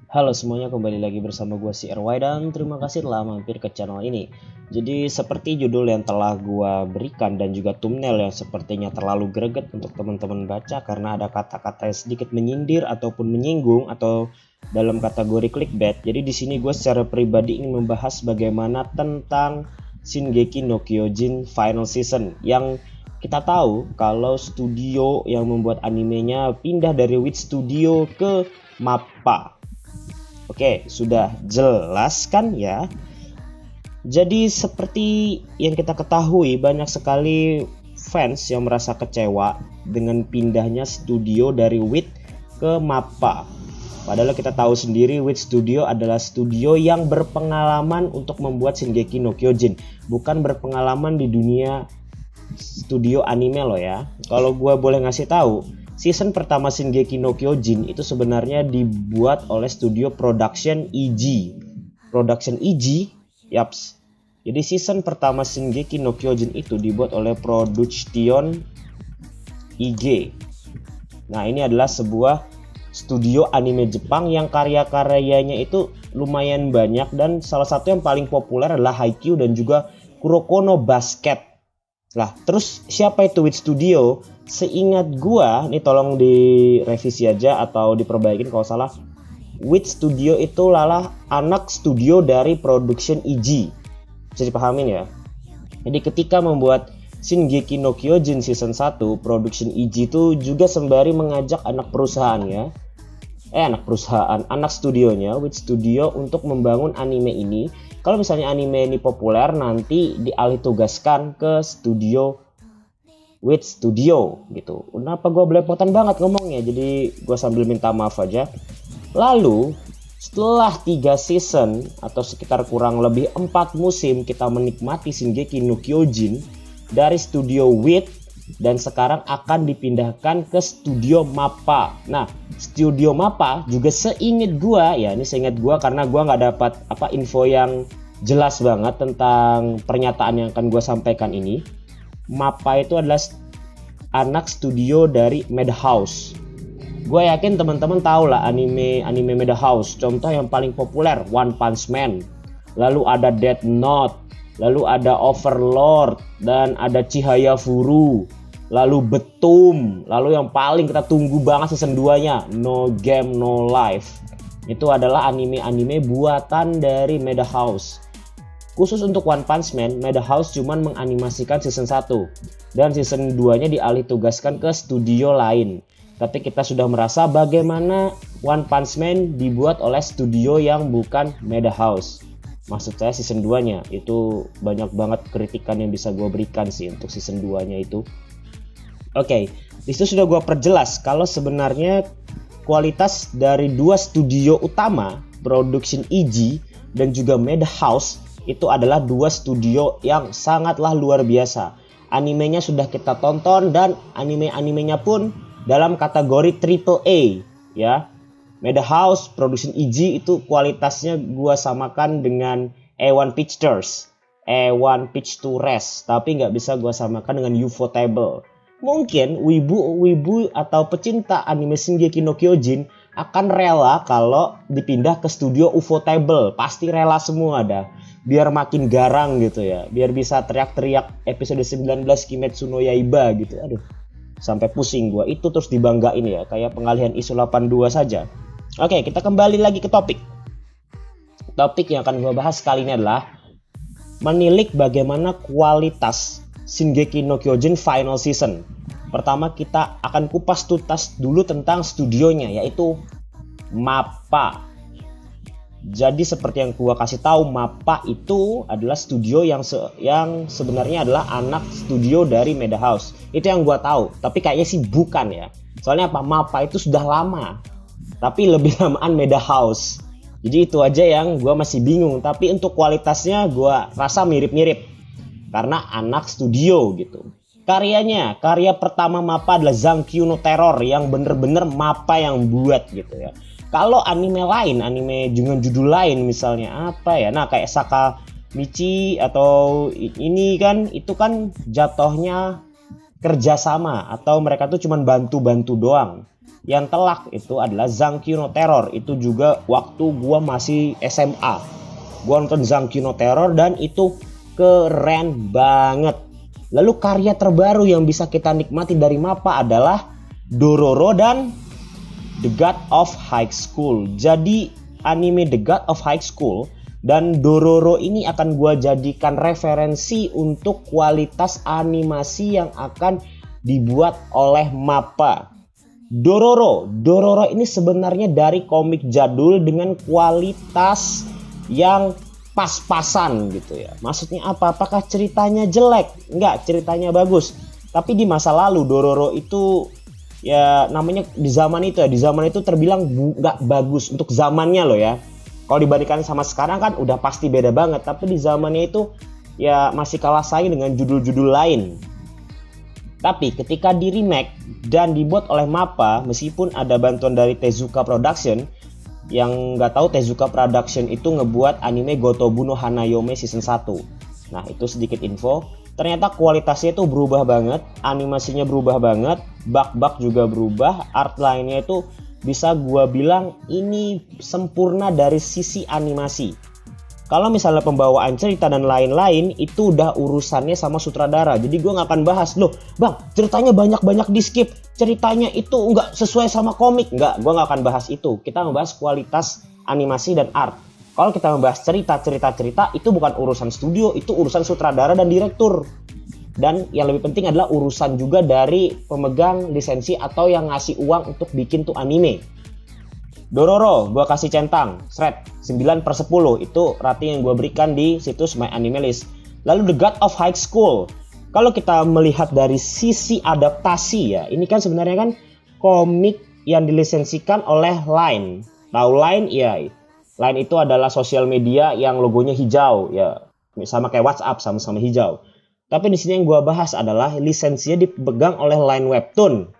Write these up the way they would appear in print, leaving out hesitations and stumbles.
Halo semuanya, kembali lagi bersama gue si RY dan terima kasih telah mampir ke channel ini. Jadi seperti judul yang telah gue berikan dan juga thumbnail yang sepertinya terlalu greget untuk teman-teman baca karena ada kata-kata yang sedikit menyindir ataupun menyinggung atau dalam kategori clickbait. Jadi di sini gue secara pribadi ingin membahas bagaimana tentang Shingeki no Kyojin Final Season yang kita tahu kalau studio yang membuat animenya pindah dari Wit Studio ke MAPPA. Oke, sudah jelas kan ya? Jadi seperti yang kita ketahui, banyak sekali fans yang merasa kecewa dengan pindahnya studio dari WIT ke MAPPA. Padahal kita tahu sendiri WIT Studio adalah studio yang berpengalaman untuk membuat Shingeki no Kyojin, bukan berpengalaman di dunia studio anime loh ya. Kalau gue boleh ngasih tahu, season pertama Shingeki no Kyojin itu sebenarnya dibuat oleh studio Production EG. Production EG, yaps. Jadi season pertama Shingeki no Kyojin itu dibuat oleh Production EG. Nah, ini adalah sebuah studio anime Jepang yang karya-karyanya itu lumayan banyak dan salah satu yang paling populer adalah Haikyuu dan juga Kuroko no Basket. Lah, terus siapa itu WIT Studio? Seingat gua, nih tolong direvisi aja atau diperbaikin kalau salah. WIT Studio itu adalah anak studio dari Production EG. Bisa dipahamin ya? Jadi ketika membuat Shingeki no Kyojin season 1, Production EG itu juga sembari mengajak anak studionya WIT Studio untuk membangun anime ini. Kalau misalnya anime ini populer, nanti dialih tugaskan ke studio WIT Studio gitu. Kenapa gue belepotan banget ngomongnya, jadi gue sambil minta maaf aja. Lalu setelah 3 season atau sekitar kurang lebih 4 musim kita menikmati Shingeki no Kyojin dari studio WIT, dan sekarang akan dipindahkan ke studio MAPPA. Nah, studio MAPPA juga seingat gua ya, ini seingat gua karena gua nggak dapat info yang jelas banget tentang pernyataan yang akan gua sampaikan ini. MAPPA itu adalah anak studio dari Madhouse. Gue yakin teman-teman tahu lah anime Madhouse. Contoh yang paling populer One Punch Man, lalu ada Death Note, lalu ada Overlord, dan ada Chihaya Furu, lalu Betum, lalu yang paling kita tunggu banget season 2-nya No Game No Life. Itu adalah anime-anime buatan dari Madhouse. Khusus untuk One Punch Man, Madhouse cuman menganimasikan season 1 dan season 2-nya dialih tugaskan ke studio lain. Tapi kita sudah merasa bagaimana One Punch Man dibuat oleh studio yang bukan Madhouse. Maksud saya season 2-nya, itu banyak banget kritikan yang bisa gue berikan sih untuk season 2-nya itu. Oke, disitu sudah gue perjelas kalau sebenarnya kualitas dari dua studio utama, Production EG dan juga Madhouse, itu adalah dua studio yang sangatlah luar biasa. Animenya sudah kita tonton dan anime-animenya pun dalam kategori AAA ya. Madhouse, Production EG itu kualitasnya gua samakan dengan A1 Pictures, A1 Pictures, tapi nggak bisa gua samakan dengan Ufotable. Mungkin wibu atau pecinta anime Shingeki no Kyojin akan rela kalau dipindah ke studio Ufotable, pasti rela semua dah, biar makin garang gitu ya, biar bisa teriak-teriak episode 19 Kimetsu no Yaiba gitu. Aduh, sampai pusing gua, itu terus dibanggain ya, kayak pengalihan isu 82 saja. Oke, kita kembali lagi ke topik. Topik yang akan gue bahas kali ini adalah menilik bagaimana kualitas Shingeki no Kyojin Final Season. Pertama kita akan kupas tuntas dulu tentang studionya, yaitu MAPPA. Jadi seperti yang gue kasih tahu, MAPPA itu adalah studio yang sebenarnya adalah anak studio dari Madhouse. Itu yang gue tahu, tapi kayaknya sih bukan ya. Soalnya apa? MAPPA itu sudah lama, tapi lebih lamaan Madhouse. Jadi itu aja yang gue masih bingung. Tapi untuk kualitasnya gue rasa mirip-mirip karena anak studio gitu. Karya pertama MAPPA adalah Zankyu no Terror yang bener-bener MAPPA yang buat gitu ya. Kalau anime lain, anime dengan judul lain misalnya apa ya, nah kayak Sakamichi atau ini kan, itu kan jatuhnya kerjasama atau mereka tuh cuman bantu-bantu doang. yang telak itu adalah Zankyou no Terror. Itu juga waktu gua masih SMA. Gua nonton Zankyou no Terror dan itu keren banget. Lalu karya terbaru yang bisa kita nikmati dari MAPPA adalah Dororo dan The God of High School. Jadi anime The God of High School dan Dororo ini akan gue jadikan referensi untuk kualitas animasi yang akan dibuat oleh MAPPA. Dororo ini sebenarnya dari komik jadul dengan kualitas yang pas-pasan gitu ya. Maksudnya apa? Apakah ceritanya jelek? Enggak, ceritanya bagus. Tapi di masa lalu Dororo itu ya namanya di zaman itu terbilang nggak bagus untuk zamannya loh ya. Kalau dibandingkan sama sekarang kan udah pasti beda banget, tapi di zamannya itu ya masih kalah saing dengan judul-judul lain. Tapi ketika di remake dan dibuat oleh MAPPA, meskipun ada bantuan dari Tezuka Production, yang nggak tahu Tezuka Production itu ngebuat anime Gotobu no Hanayome season 1. Nah itu sedikit info. Ternyata kualitasnya itu berubah banget, animasinya berubah banget, bug-bug juga berubah, art lainnya itu bisa gua bilang ini sempurna dari sisi animasi. Kalau misalnya pembawaan cerita dan lain-lain itu udah urusannya sama sutradara. Jadi gua nggak akan bahas, loh bang ceritanya banyak-banyak di skip, ceritanya itu nggak sesuai sama komik. Nggak, gua nggak akan bahas itu. Kita membahas kualitas animasi dan art. Kalau kita membahas cerita itu bukan urusan studio, itu urusan sutradara dan direktur. Dan yang lebih penting adalah urusan juga dari pemegang lisensi atau yang ngasih uang untuk bikin tuh anime. Dororo, gua kasih centang, 9/10, itu rating yang gua berikan di situs My Anime List. Lalu The God of High School, kalau kita melihat dari sisi adaptasi ya, ini kan sebenarnya kan komik yang dilisensikan oleh Line. Tahu Line? Ya, Line itu adalah sosial media yang logonya hijau ya, sama kayak WhatsApp, sama-sama hijau. Tapi di sini yang gue bahas adalah lisensinya dipegang oleh Line Webtoon.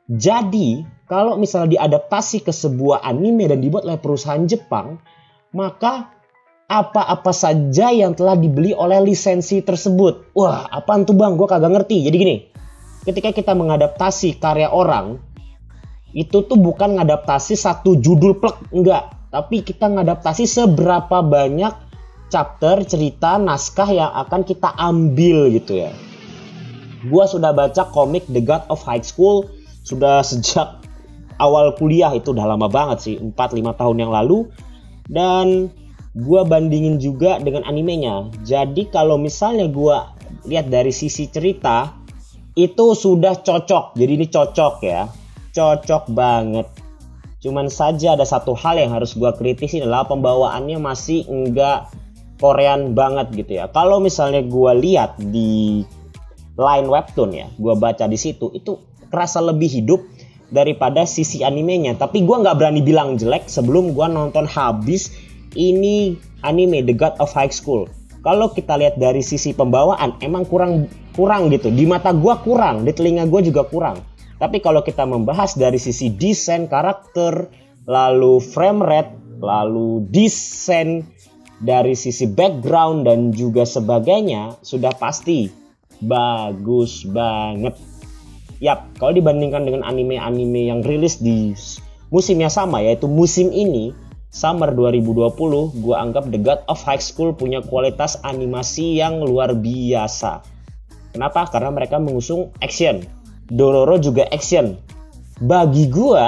Jadi kalau misalnya diadaptasi ke sebuah anime dan dibuat oleh perusahaan Jepang, maka apa-apa saja yang telah dibeli oleh lisensi tersebut. Wah, apaan tuh bang? Gue kagak ngerti. Jadi gini, ketika kita mengadaptasi karya orang, itu tuh bukan ngadaptasi satu judul plek, enggak. Tapi kita ngadaptasi seberapa banyak chapter, cerita, naskah yang akan kita ambil gitu ya. Gua sudah baca komik The God of High School sudah sejak awal kuliah, itu udah lama banget sih, 4-5 tahun yang lalu. Dan gua bandingin juga dengan animenya. Jadi kalau misalnya gua lihat dari sisi cerita, itu sudah cocok. Jadi ini cocok ya, cocok banget. Cuman saja ada satu hal yang harus gua kritisi adalah pembawaannya masih enggak Korean banget gitu ya. Kalau misalnya gue lihat di Line Webtoon ya, gue baca di situ itu kerasa lebih hidup daripada sisi animenya. Tapi gue nggak berani bilang jelek sebelum gue nonton habis ini anime The God of High School. Kalau kita lihat dari sisi pembawaan emang kurang gitu. Di mata gue kurang, di telinga gue juga kurang. Tapi kalau kita membahas dari sisi desain karakter, lalu frame rate, lalu desain dari sisi background dan juga sebagainya, sudah pasti bagus banget. Yap, kalau dibandingkan dengan anime-anime yang rilis di musim yang sama, yaitu musim ini, Summer 2020, gue anggap The God of High School punya kualitas animasi yang luar biasa. Kenapa? Karena mereka mengusung action. Dororo juga action. Bagi gue,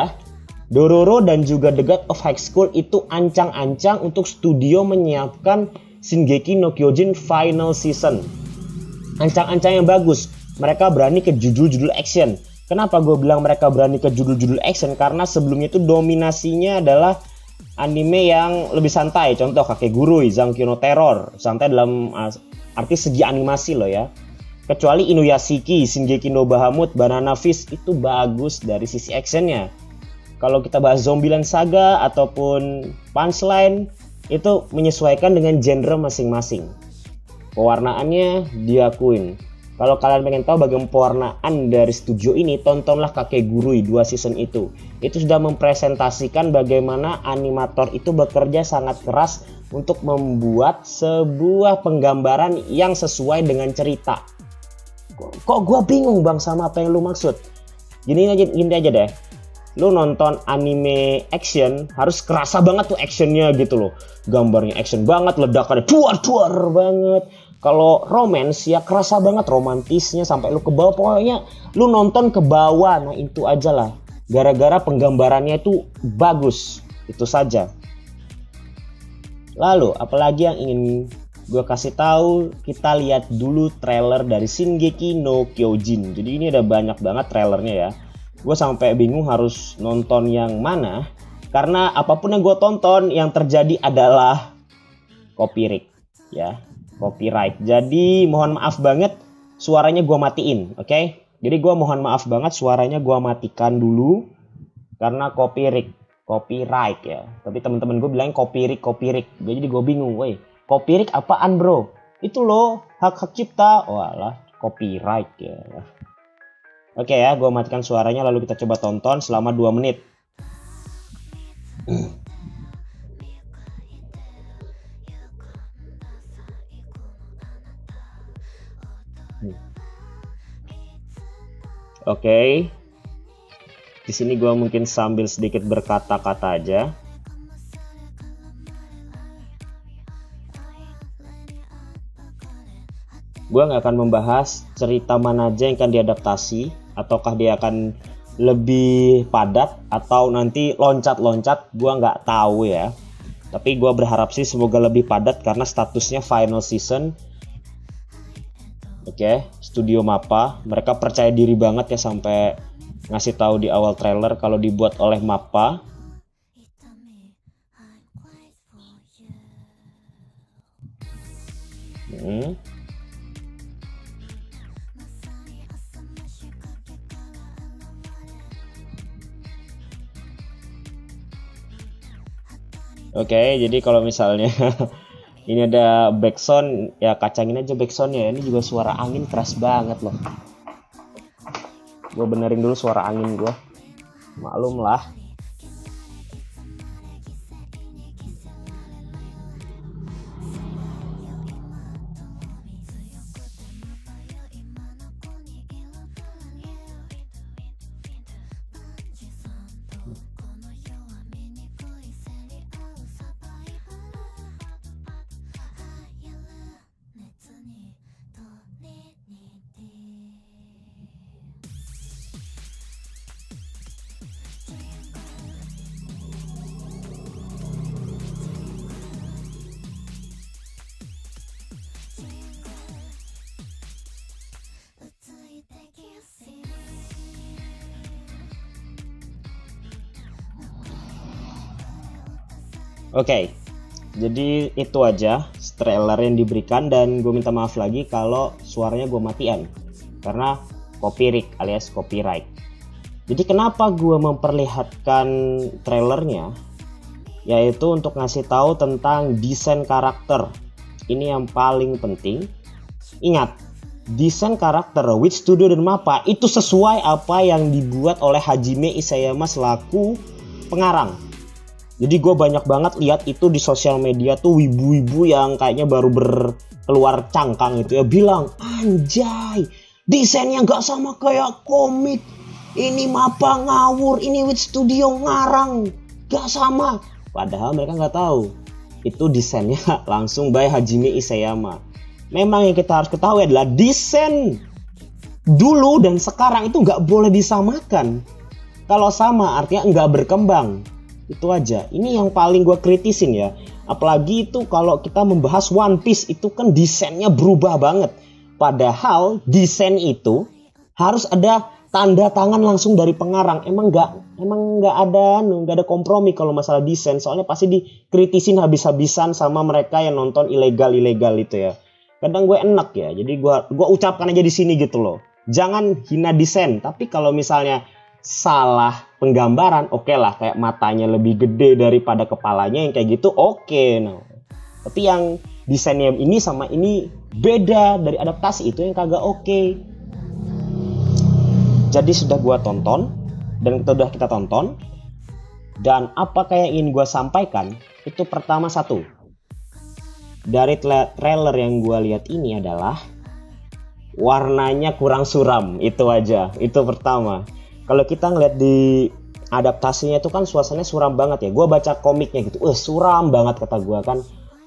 Dororo dan juga The God of High School itu ancang-ancang untuk studio menyiapkan Shingeki no Kyojin final season. Ancang-ancang yang bagus. Mereka berani ke judul-judul action. Kenapa gue bilang mereka berani ke judul-judul action? Karena sebelumnya itu dominasinya adalah anime yang lebih santai. Contoh Kakegurui, Zankyou no Terror. Santai dalam arti segi animasi loh ya. Kecuali Inuyashiki, Shingeki no Bahamut, Banana Fish itu bagus dari sisi actionnya. Kalau kita bahas Zombieland Saga ataupun Punchline, itu menyesuaikan dengan genre masing-masing. Pewarnaannya diakuin. Kalau kalian pengen tahu bagaimana pewarnaan dari studio ini, tontonlah Kakegurui 2 season itu. Itu sudah mempresentasikan bagaimana animator itu bekerja sangat keras untuk membuat sebuah penggambaran yang sesuai dengan cerita. Kok gue bingung bang sama apa yang lu maksud? Gini aja deh. lu nonton anime action harus kerasa banget tuh actionnya gitu loh, gambarnya action banget, ledakannya duar banget. Kalau romance ya kerasa banget romantisnya sampai lu ke bawah, pokoknya lu nonton ke bawah. Nah itu aja lah, gara-gara penggambarannya itu bagus, itu saja. Lalu apalagi yang ingin gue kasih tahu, kita lihat dulu trailer dari Shingeki no Kyojin. Jadi ini ada banyak banget trailernya ya, gue sampai bingung harus nonton yang mana, karena apapun yang gue tonton yang terjadi adalah copyright ya, copyright. Jadi mohon maaf banget suaranya gue matiin, oke? Jadi gue mohon maaf banget suaranya gue matikan dulu karena copyright ya. Tapi teman-teman gue bilang copyright. Jadi gue bingung, woi copyright apaan bro? Itu loh hak cipta. Walah copyright ya. Oke ya, gue matikan suaranya lalu kita coba tonton selama 2 menit. Oke. Di sini gue mungkin sambil sedikit berkata-kata aja. Gue nggak akan membahas cerita mana aja yang akan diadaptasi, ataukah dia akan lebih padat atau nanti loncat-loncat, gue nggak tahu ya. Tapi gue berharap sih semoga lebih padat karena statusnya final season. Oke, Studio Mappa, mereka percaya diri banget ya sampai ngasih tahu di awal trailer kalau dibuat oleh Mappa. Oke, jadi kalau misalnya ini ada backsound ya, kacangin aja backsoundnya. Ini juga suara angin keras banget loh. Gue benerin dulu suara angin gue, maklum lah. Oke, jadi itu aja trailer yang diberikan, dan gue minta maaf lagi kalau suaranya gue matian karena copyright alias copyright. Jadi kenapa gue memperlihatkan trailernya, yaitu untuk ngasih tahu tentang desain karakter. Ini yang paling penting. Ingat, desain karakter Wit Studio dan Mappa itu sesuai apa yang dibuat oleh Hajime Isayama selaku pengarang. Jadi gue banyak banget lihat itu di sosial media tuh, wibu-wibu yang kayaknya baru berkeluar cangkang itu ya bilang, anjay desainnya nggak sama kayak komik, ini Mappa ngawur, ini Wit Studio ngarang, nggak sama. Padahal mereka nggak tahu itu desainnya langsung by Hajime Isayama. Memang yang kita harus ketahui adalah desain dulu dan sekarang itu nggak boleh disamakan. Kalau sama artinya nggak berkembang. Itu aja. Ini yang paling gue kritisin ya. Apalagi itu kalau kita membahas One Piece, itu kan desainnya berubah banget. Padahal desain itu harus ada tanda tangan langsung dari pengarang. Emang nggak ada kompromi kalau masalah desain. Soalnya pasti dikritisin habis-habisan sama mereka yang nonton ilegal itu ya. Kadang gue enak ya. Jadi gue ucapkan aja di sini gitu loh. Jangan hina desain. Tapi kalau misalnya salah penggambaran, oke lah, kayak matanya lebih gede daripada kepalanya yang kayak gitu, oke. Nah, tapi yang desainnya ini sama ini beda dari adaptasi, itu yang kagak oke. Jadi sudah gua tonton dan kita tonton, dan apa kayak ingin gua sampaikan itu pertama, satu, dari trailer yang gua lihat ini adalah warnanya kurang suram, itu aja, itu pertama. Kalau kita ngeliat di adaptasinya itu kan suasananya suram banget ya. Gue baca komiknya gitu, suram banget kata gue kan.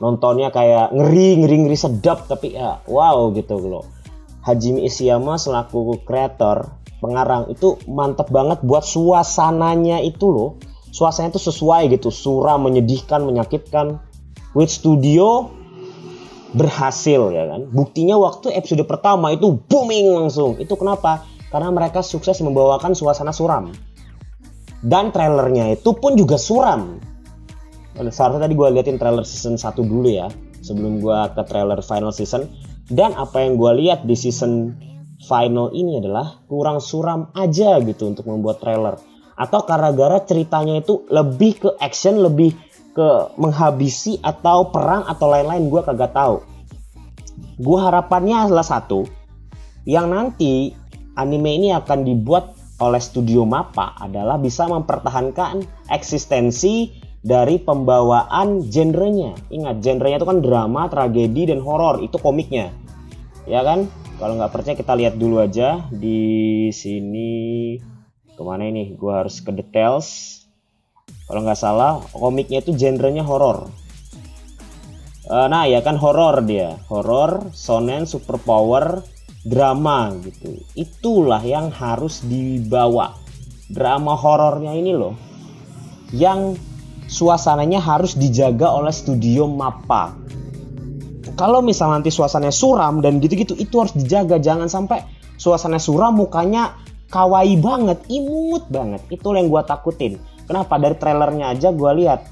Nontonnya kayak ngeri sedap, tapi ya wow gitu loh. Hajime Ishiyama selaku kreator, pengarang itu mantep banget buat suasananya itu loh. Suasananya itu sesuai gitu, suram, menyedihkan, menyakitkan. Wit Studio berhasil ya kan. Buktinya waktu episode pertama itu booming langsung. Itu kenapa? Karena mereka sukses membawakan suasana suram. Dan trailernya itu pun juga suram. Seharusnya tadi gue liatin trailer season 1 dulu ya, sebelum gue ke trailer final season. Dan apa yang gue lihat di season final ini adalah kurang suram aja gitu untuk membuat trailer. Atau gara-gara ceritanya itu lebih ke action, lebih ke menghabisi atau perang atau lain-lain, gue kagak tahu. Gue harapannya adalah satu, yang nanti anime ini akan dibuat oleh studio MAPPA adalah bisa mempertahankan eksistensi dari pembawaan genrenya. Ingat, genrenya itu kan drama, tragedi, dan horor. Itu komiknya, ya kan? Kalau nggak percaya kita lihat dulu aja di sini. Kemana ini? Gue harus ke details. Kalau nggak salah, komiknya itu genrenya horor. Nah ya kan, horor dia, horor, shonen, superpower, drama gitu. Itulah yang harus dibawa. Drama horornya ini loh, yang suasananya harus dijaga oleh studio MAPPA. Kalau misal nanti suasananya suram dan gitu-gitu, itu harus dijaga. Jangan sampai suasananya suram, mukanya kawaii banget, imut banget. Itu yang gue takutin. Kenapa? Dari trailernya aja gue lihat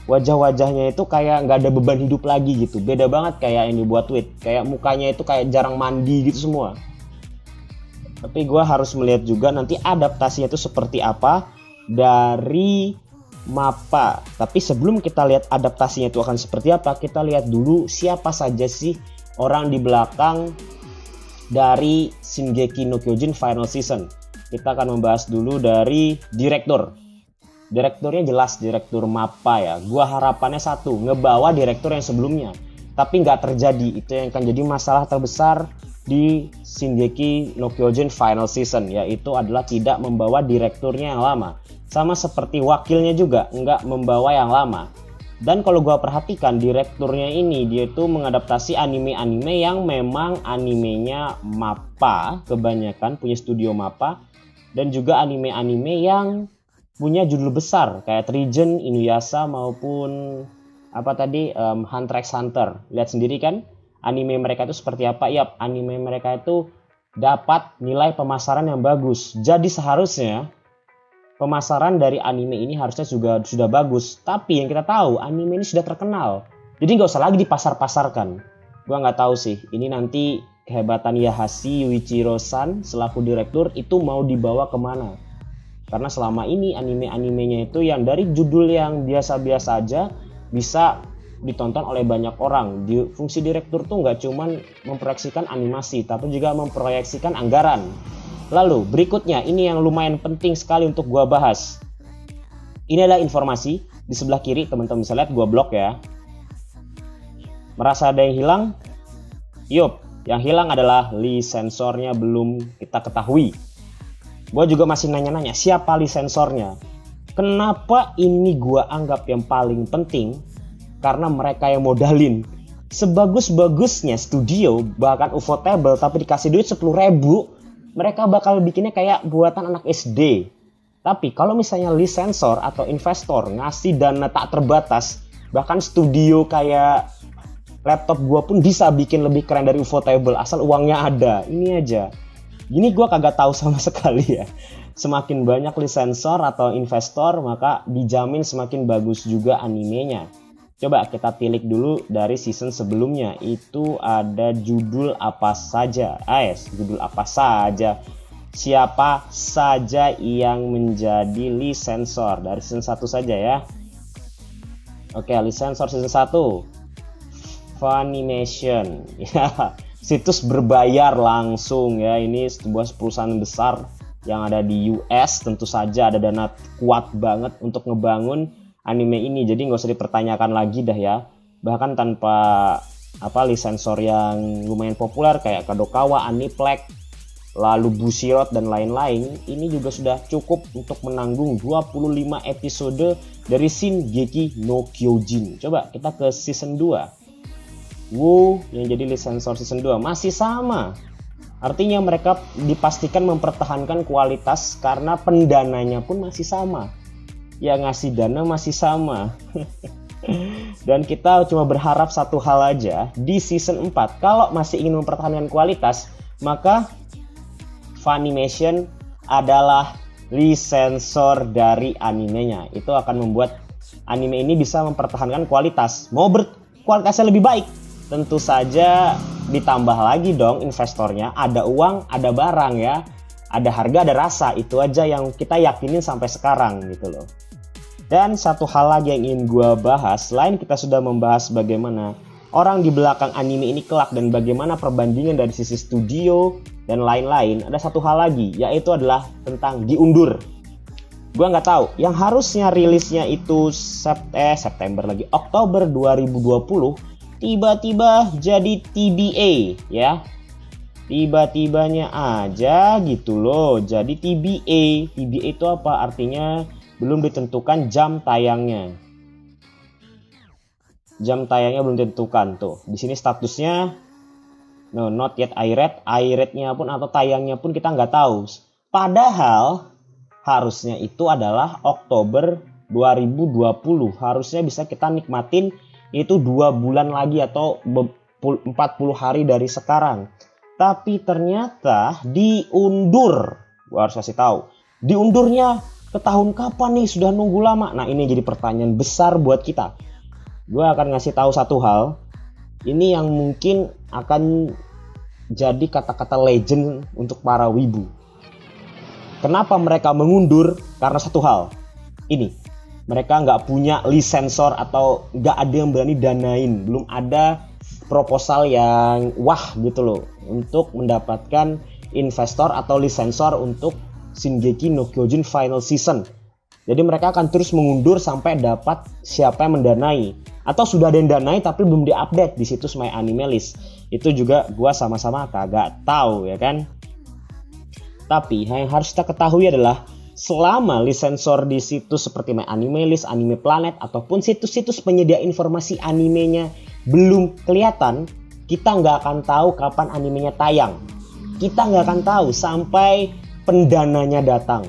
wajah-wajahnya itu kayak nggak ada beban hidup lagi gitu. Beda banget kayak yang dibuat tweet. Kayak mukanya itu kayak jarang mandi gitu semua. Tapi gue harus melihat juga nanti adaptasinya itu seperti apa dari MAPPA. Tapi sebelum kita lihat adaptasinya itu akan seperti apa, kita lihat dulu siapa saja sih orang di belakang dari Shingeki no Kyojin Final Season. Kita akan membahas dulu dari direktur. Direkturnya jelas direktur MAPPA ya. Gua harapannya satu, ngebawa direktur yang sebelumnya. Tapi nggak terjadi. Itu yang akan jadi masalah terbesar di Shingeki no Kyojin Final Season, yaitu adalah tidak membawa direkturnya yang lama. Sama seperti wakilnya juga nggak membawa yang lama. Dan kalau gua perhatikan direkturnya ini, dia itu mengadaptasi anime-anime yang memang animenya MAPPA, kebanyakan punya studio MAPPA, dan juga anime-anime yang punya judul besar kayak Trigun, Inuyasha maupun Hunter x Hunter. Lihat sendiri kan anime mereka itu seperti apa. Yap, anime mereka itu dapat nilai pemasaran yang bagus. Jadi seharusnya pemasaran dari anime ini harusnya juga sudah bagus. Tapi yang kita tahu, anime ini sudah terkenal. Jadi nggak usah lagi dipasar-pasarkan. Gua nggak tahu sih, ini nanti kehebatan Yahashi Yuichiro-san selaku direktur itu mau dibawa kemana. Karena selama ini anime-animenya itu yang dari judul yang biasa-biasa aja bisa ditonton oleh banyak orang. Fungsi direktur tuh nggak cuman memproyeksikan animasi, tapi juga memproyeksikan anggaran. Lalu berikutnya, ini yang lumayan penting sekali untuk gua bahas. Ini adalah informasi di sebelah kiri, teman-teman bisa lihat gua blok ya. Merasa ada yang hilang? Yup, yang hilang adalah lisensornya belum kita ketahui. Gue juga masih nanya-nanya siapa lisensornya. Kenapa ini gue anggap yang paling penting? Karena mereka yang modalin. Sebagus-bagusnya studio, bahkan Ufotable, tapi dikasih duit 10.000, mereka bakal bikinnya kayak buatan anak SD. Tapi kalau misalnya lisensor atau investor ngasih dana tak terbatas, bahkan studio kayak laptop gue pun bisa bikin lebih keren dari Ufotable asal uangnya ada. Ini aja. Ini gue kagak tahu sama sekali ya. Semakin banyak lisensor atau investor, maka dijamin semakin bagus juga animenya. Coba kita tilik dulu dari season sebelumnya. Itu ada judul apa saja? Judul apa saja? Siapa saja yang menjadi lisensor? Dari season 1 saja ya. Oke, lisensor season 1. Funimation. Ya. Situs berbayar langsung ya, ini sebuah perusahaan besar yang ada di US, tentu saja ada dana kuat banget untuk ngebangun anime ini, jadi nggak usah dipertanyakan lagi dah ya. Bahkan tanpa lisensor yang lumayan populer kayak Kadokawa, Aniplex, lalu Bushiroad dan lain-lain, ini juga sudah cukup untuk menanggung 25 episode dari Shingeki no Kyojin. Coba kita ke season 2. Wu yang jadi list sensor season 2 masih sama. Artinya mereka dipastikan mempertahankan kualitas karena pendananya pun masih sama. Yang ngasih dana masih sama. Dan kita cuma berharap satu hal aja di season 4. Kalau masih ingin mempertahankan kualitas, maka Funimation adalah lisensor dari animenya. Itu akan membuat anime ini bisa mempertahankan kualitas. Mau kualitasnya lebih baik, tentu saja ditambah lagi dong investornya. Ada uang, ada barang ya. Ada harga, ada rasa. Itu aja yang kita yakinin sampai sekarang gitu loh. Dan satu hal lagi yang ingin gue bahas, selain kita sudah membahas bagaimana orang di belakang anime ini kelak dan bagaimana perbandingan dari sisi studio dan lain-lain, ada satu hal lagi, yaitu adalah tentang diundur. Gue nggak tahu, yang harusnya rilisnya itu September lagi, Oktober 2020, tiba-tiba jadi TBA ya. Tiba-tibanya aja gitu loh, jadi TBA. TBA itu apa? Artinya belum ditentukan jam tayangnya. Jam tayangnya belum ditentukan tuh. Di sini statusnya no, not yet aired. Airednya pun atau tayangnya pun kita nggak tahu. Padahal harusnya itu adalah Oktober 2020. Harusnya bisa kita nikmatin itu 2 bulan lagi atau 40 hari dari sekarang. Tapi ternyata diundur. Gua harus kasih tahu. Diundurnya ke tahun kapan nih? Sudah nunggu lama. Nah, ini jadi pertanyaan besar buat kita. Gue akan ngasih tahu satu hal. Ini yang mungkin akan jadi kata-kata legend untuk para wibu. Kenapa mereka mengundur? Karena satu hal. Ini. Mereka nggak punya lisensor atau nggak ada yang berani danain. Belum ada proposal yang wah gitu loh. Untuk mendapatkan investor atau lisensor untuk Shingeki no Kyojin Final Season. Jadi mereka akan terus mengundur sampai dapat siapa yang mendanai. Atau sudah ada yang danai tapi belum diupdate di situs My Anime List. Itu juga gua sama-sama kagak tahu ya kan. Tapi yang harus kita ketahui adalah selama lisensor di situs seperti My Anime List, Anime Planet ataupun situs-situs penyedia informasi animenya belum kelihatan, kita nggak akan tahu kapan animenya tayang. Kita nggak akan tahu sampai pendananya datang.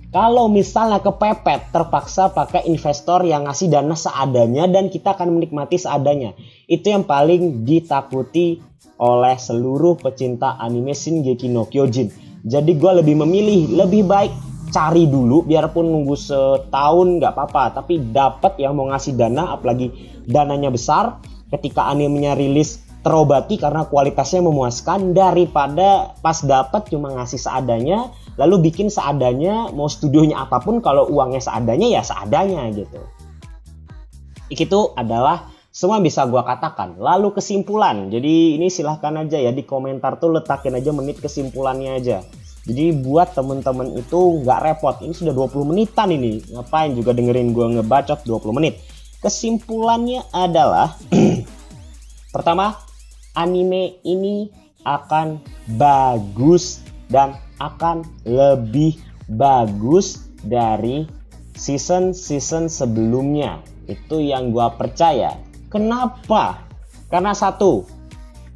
Kalau misalnya kepepet, terpaksa pakai investor yang ngasih dana seadanya dan kita akan menikmati seadanya. Itu yang paling ditakuti oleh seluruh pecinta anime Shingeki no Kyojin. Jadi gue lebih memilih, lebih baik cari dulu, biarpun nunggu setahun nggak apa-apa. Tapi dapat yang mau ngasih dana, apalagi dananya besar, ketika animenya rilis terobati karena kualitasnya memuaskan daripada pas dapat cuma ngasih seadanya lalu bikin seadanya, mau studionya apapun kalau uangnya seadanya ya seadanya gitu. Itu adalah semua bisa gua katakan. Lalu kesimpulan, jadi ini silahkan aja ya di komentar tuh letakin aja menit kesimpulannya aja. Jadi buat temen-temen itu nggak repot, ini sudah 20 menitan ini, ngapain juga dengerin gua ngebacot 20 menit. Kesimpulannya adalah pertama, anime ini akan bagus dan akan lebih bagus dari season-season sebelumnya. Itu yang gua percaya. Kenapa? Karena satu,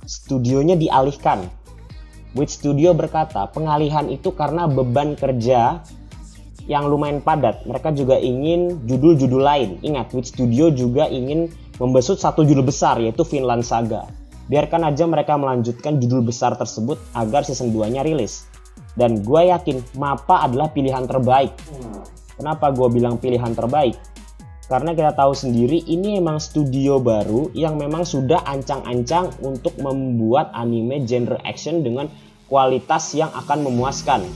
studionya dialihkan. Wit Studio berkata pengalihan itu karena beban kerja yang lumayan padat. Mereka juga ingin judul-judul lain. Ingat, Wit Studio juga ingin membesut satu judul besar yaitu Vinland Saga. Biarkan aja mereka melanjutkan judul besar tersebut agar season 2-nya rilis. Dan gue yakin MAPPA adalah pilihan terbaik. Kenapa gue bilang pilihan terbaik? Karena kita tahu sendiri ini memang studio baru yang memang sudah ancang-ancang untuk membuat anime genre action dengan kualitas yang akan memuaskan.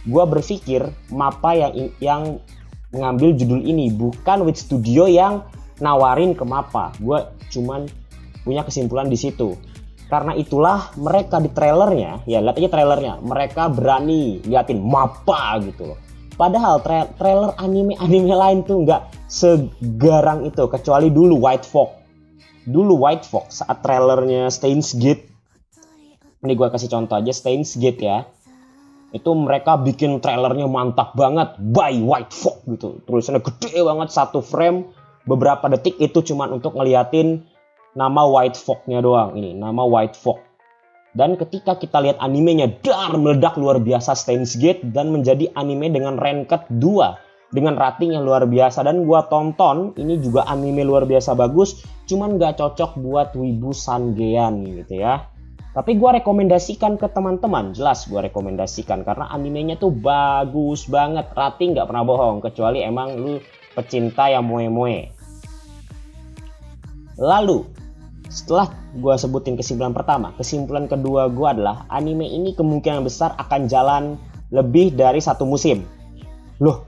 Gue berpikir MAPPA yang mengambil judul ini, bukan Wit Studio yang nawarin ke MAPPA. Gue cuman punya kesimpulan di situ. Karena itulah mereka di trailernya, ya lihat aja trailernya, mereka berani liatin MAPPA gitu loh. Padahal trailer anime lain tuh nggak segarang itu, kecuali dulu White Fox. Dulu White Fox saat trailernya Steins Gate Ini gue kasih contoh aja Steins Gate ya. Itu mereka bikin trailernya mantap banget, by White Fox gitu. Tulisannya gede banget, 1 frame beberapa detik itu cuman untuk ngeliatin nama White Fox-nya doang. Ini nama White Fox. Dan ketika kita lihat animenya, meledak luar biasa Steins Gate dan menjadi anime dengan ranked 2 dengan rating yang luar biasa. Dan gua tonton, ini juga anime luar biasa bagus, cuman gak cocok buat wibu sangean gitu ya. Tapi gua rekomendasikan ke teman-teman, jelas gua rekomendasikan karena animenya tuh bagus banget, rating gak pernah bohong, kecuali emang lu pecinta yang moe-moe. Lalu setelah gue sebutin kesimpulan pertama, kesimpulan kedua gue adalah anime ini kemungkinan besar akan jalan lebih dari 1 musim. Loh,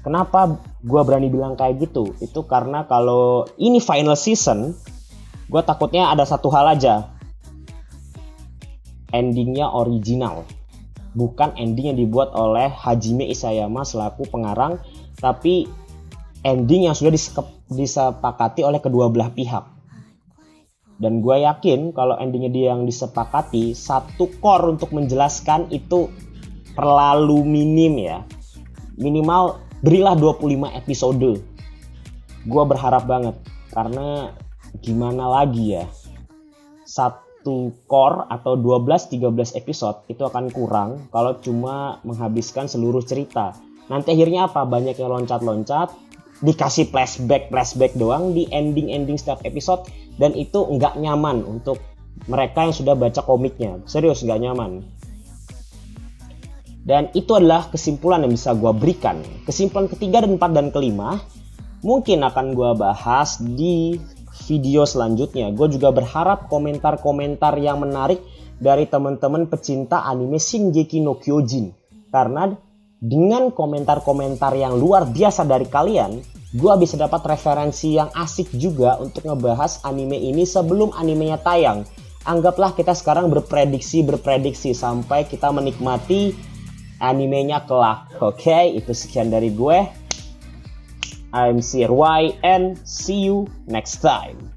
kenapa gue berani bilang kayak gitu? Itu karena kalau ini final season, gue takutnya ada satu hal aja. Endingnya original. Bukan ending yang dibuat oleh Hajime Isayama selaku pengarang, tapi ending yang sudah disepakati oleh kedua belah pihak. Dan gue yakin kalau endingnya dia yang disepakati, 1 core untuk menjelaskan itu terlalu minim ya. Minimal berilah 25 episode. Gue berharap banget. Karena gimana lagi ya. 1 core atau 12-13 episode itu akan kurang kalau cuma menghabiskan seluruh cerita. Nanti akhirnya apa? Banyak yang loncat-loncat, dikasih flashback doang di ending setiap episode. Dan itu nggak nyaman untuk mereka yang sudah baca komiknya. Serius nggak nyaman. Dan itu adalah kesimpulan yang bisa gue berikan. Kesimpulan ketiga dan 4 dan kelima mungkin akan gue bahas di video selanjutnya. Gue juga berharap komentar-komentar yang menarik dari teman-teman pecinta anime Shingeki no Kyojin. Karena dengan komentar-komentar yang luar biasa dari kalian, gue bisa dapat referensi yang asik juga untuk ngebahas anime ini sebelum animenya tayang. Anggaplah kita sekarang berprediksi sampai kita menikmati animenya kelak. Oke, itu sekian dari gue. I'm CRY and see you next time.